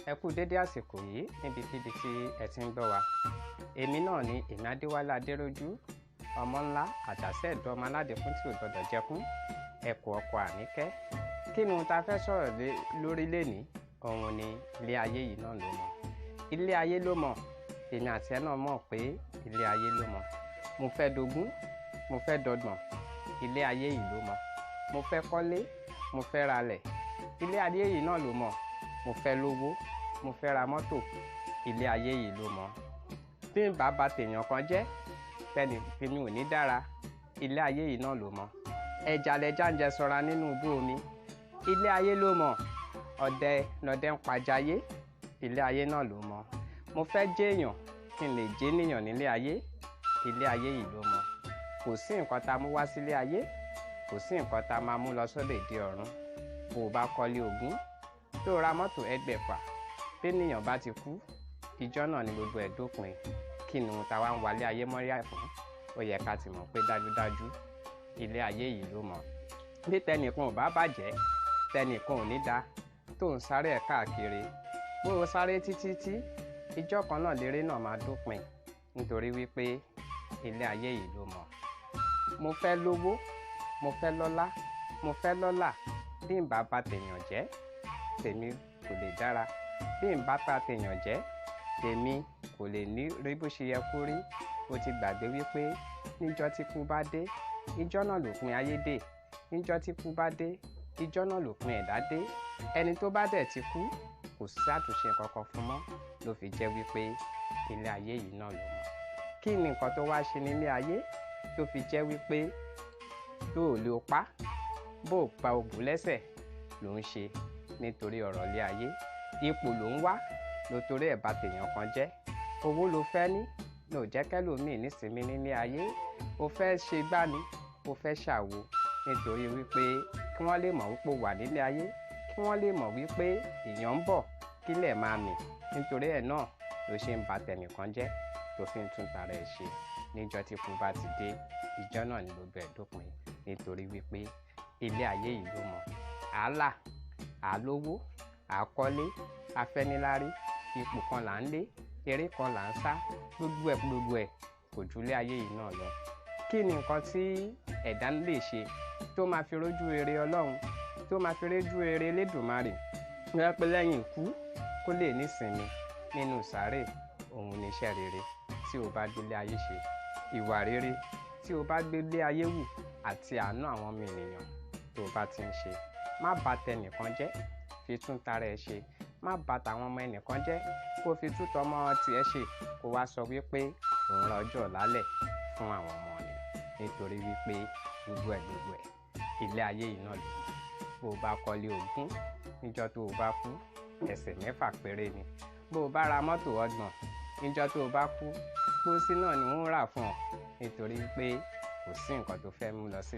Ẹ kú dédé àsìkò yìí níbikíbi tí ẹ ti ń gbọ́ wa. Èmi náà ni Adéwálé Adéròjú, ọmọ ńlá àjàṣẹ́ ẹ̀dọ́ ọmọ aládé fún tí ò gbọdọ̀ jẹkún, ẹkùn ọkọ Àníkẹ́. Kí ni ohun tá a fẹ́ sọ̀rọ̀ lórí lénìí? Òun ni ilé ayé yìí náà ló mọ̀. Ilé ayé ló mọ̀. Èmi àti ẹ náà mọ̀ pé ilé ayé ló mọ̀. Mo fẹ́ dogún, mo fẹ́ dọgbọ̀n, ilé ayé yìí ló mọ̀. Mo fẹ́ kọ́lé, mo fẹ́ ralẹ̀, ilé ayé yìí náà ló mọ̀. Mo fẹ́ lówó, mo fẹ́ ra mọ́tò, ilé ayé yìí ló mọ̀. Bí n bá bà tèèyàn kan jẹ́, tẹ́ni mi ò ní dára, ilé ayé yìí náà ló mọ̀. Ẹja lẹja ń jẹ sọra nínú ibú omi, ilé ayé ló mọ̀. Ọdẹ lọdẹ ń pajayé, ilé ayé náà ló mọ̀. Mo fẹ́ jẹ́èyàn kí n lè jẹ́nìyàn nílé ayé, ilé ayé yìí ló mọ̀. Kò sí nǹkan tá a mú wá sílé ayé, kò sí nǹkan tá a máa mú lọ sọ́dọ̀ èdè ọ̀run. Bó o bá kọ́lé ogún, tó ra mọ́tò ẹgbẹ̀fà, bí ènìyàn bá ti kú, ìjọ́ náà ni gbogbo ẹ̀ dópin. Kí ni ohun tá a wá ń wálé ayé mọ́rí àìfún? Ó yẹ ká ti mọ̀ pé dájúdájú ilé ayé yìí ló mọ̀. Bí tẹnìkan ò bá bàjẹ́, tẹnìkan ò ní dá, tó ń sáré ẹ̀ káàkiri, bó o sáré títí tí ìjọ́ kan náà léré náà máa dópin, nítorí wípé ilé ayé yìí ló mọ̀. Mo fẹ́ lówó, mo fẹ́ lọ́lá, mo fẹ́ lọ́là. Bí n bá bà tèèyàn jẹ́, tèmi kò lè dára. Bí n bá bà tèèyàn jẹ́, tèmi kò lè ní rí bó ṣe yẹ kó rí. O ti gbàgbé wípé níjọ́ tí kú bá dé, ìjọ́ náà lòpin ayé dé. Níjọ́ tí kú bá dé, ìjọ́ náà lòpin ẹ̀dá dé. Ẹni tó bá dẹ̀ ti kú, kò sí àtúnṣe kankan fún mọ́. Ló fi jẹ́ wípé ilé ayé yìí náà ló mọ̀. Kí ni nǹkan tó wá ṣe nílé ayé tó fi jẹ́ wípé tó ò lè pa, bó o pa ògùn lẹ́sẹ̀ ló ń ṣe nítorí ọ̀rọ̀ ilé ayé? Ipò ló ń wá ló torí ẹ̀ bà tèèyàn kan jẹ́. Owó ló fẹ́ ní ló jẹ́ kẹ́lòmíì nísinmi nílé ayé. O fẹ́ ṣe gbá ni, o fẹ́ ṣàwo, nítorí wípé kí wọ́n lè mọ̀ wípé o wà nílé ayé, kí wọ́n lè mọ̀ wípé èèyàn ń bọ̀ kílẹ̀ máa mì. Nítorí ẹ̀ náà ló ṣe ń bà tẹnìkan jẹ́, tó fi ń tún tara ẹ̀ ṣe. Níjọ́ tí kú bá ti dé, ìjọ́ náà ni gbogbo ẹ̀ dópin, nítorí wípé ilé ayé yìí ló mọ̀. Àálà, àlówó, àkọ́lé, afẹ́nilárí, ipò kan là ń lé, eré kan là ń sá, gbogbo ẹ̀ kò ju ilé ayé yìí náà lọ. Kí ni nǹkan tí ẹ̀dá lè ṣe tó máa fi rójú rere Ọlọ́run, tó máa fi rójú rere Elédùmarè? Wọ́n pẹ́ lẹ́yìn ikú kó lè nísinmi nínú sàárè. Òun ni iṣẹ́ rere tí o bá gbélé ayé ṣe, ìwà rere tí o bá gbélé ayé wù, àti àánú àwọn ọmọ ènìyàn tó bá ti ń ṣe. Má bà tẹnìkan jẹ́, fi tún tara ẹ ṣe. Má bà tàwọn ọmọ ẹnìkan jẹ́, kó fi tún tọmọ tiẹ̀ ṣe, kó wá sọ wípé òun ra ọjọ́ ọ̀lálẹ̀ fún àwọn ọmọ rẹ̀. Nítorí wípé gbogbo ẹ̀ ilé ayé yìí náà ló mọ̀. Bó o bá kọ́lé ogún, níjọ́ tó o bá kú, ẹsẹ̀ 6 péré ni. Bó o bá ra mọ́tò 30, níjọ́ tó o bá kú, pósí náà ni wọ́n rà fún ọ. Nítorí pé kò sí nǹkan tó fẹ́ mú lọ sí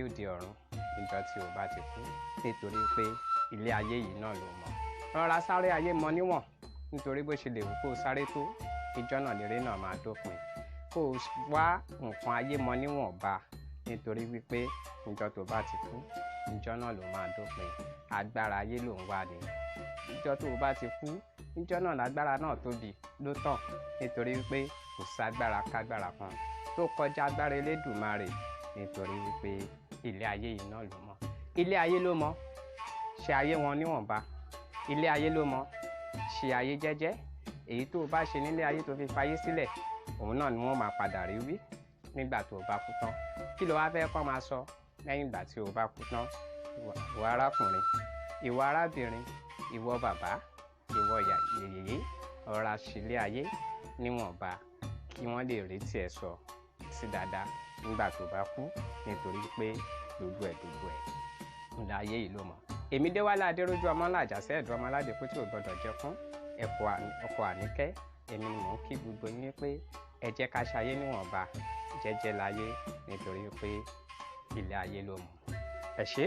òde ọ̀run níjọ́ tí o bá ti kú. Nítorí pé ilé ayé yìí náà ló mọ̀. Rọra sáré ayé mọ níwọ̀n, nítorí bó ṣe lè wù kó o sáré tó, ìjọ́ náà léré náà máa dópin. Kó o wá nǹkan ayé mọ níwọ̀n bá, nítorí wípé níjọ́ tó bá ti kú, ìjọ́ náà ló máa dópin. Agbára ayé ló ń wá ni. Níjọ́ tó o bá ti kú, níjọ́ náà lágbára náà tóbi ló tàn. Nítorí wípé kò sí agbára kágbára kan tó kọjá agbára Elédùmarè. Nítorí wípé ilé ayé yìí náà ló mọ̀. Ilé ayé ló mọ̀. Ṣe ayé wọn níwọ̀nba. Ilé ayé ló mọ̀. Ṣe ayé jẹ́jẹ́. Èyí tó o bá ṣe nílé ayé tó fi fayé sílẹ̀, òun náà ni wọ́n máa padà rí wí nígbà tó o bá kú tán. Kí ló wá fẹ́ kọ́ máa sọ lẹ́yìn ìgbà tí o bá kú tán? Ìwọ arákùnrin, ìwọ arábìnrin, ìwọ bàbá, ìwọ yèyé, ọ̀rá ṣílé ayé níwọ̀nba, kí wọ́n lè rí tiẹ̀ sọ sí dáadáa nígbà tó bá kú. Nítorí pé gbogbo ẹ̀ ilé ayé yìí ló mọ̀. Èmi Adéwálé Adéròjú, ọmọ ńlá àjàṣẹ́ ẹ̀dọ́ ọmọ aládé fún tí ò gbọdọ̀ jẹkún, ọkọ Àníkẹ́. Èmi ni mò ń kí gbogbo yín pé ẹ jẹ́ ká ṣayé níwọ̀nba, jẹ́jẹ́ láyé, nítorí pé ilé ayé ló mọ̀. Ẹ ṣé.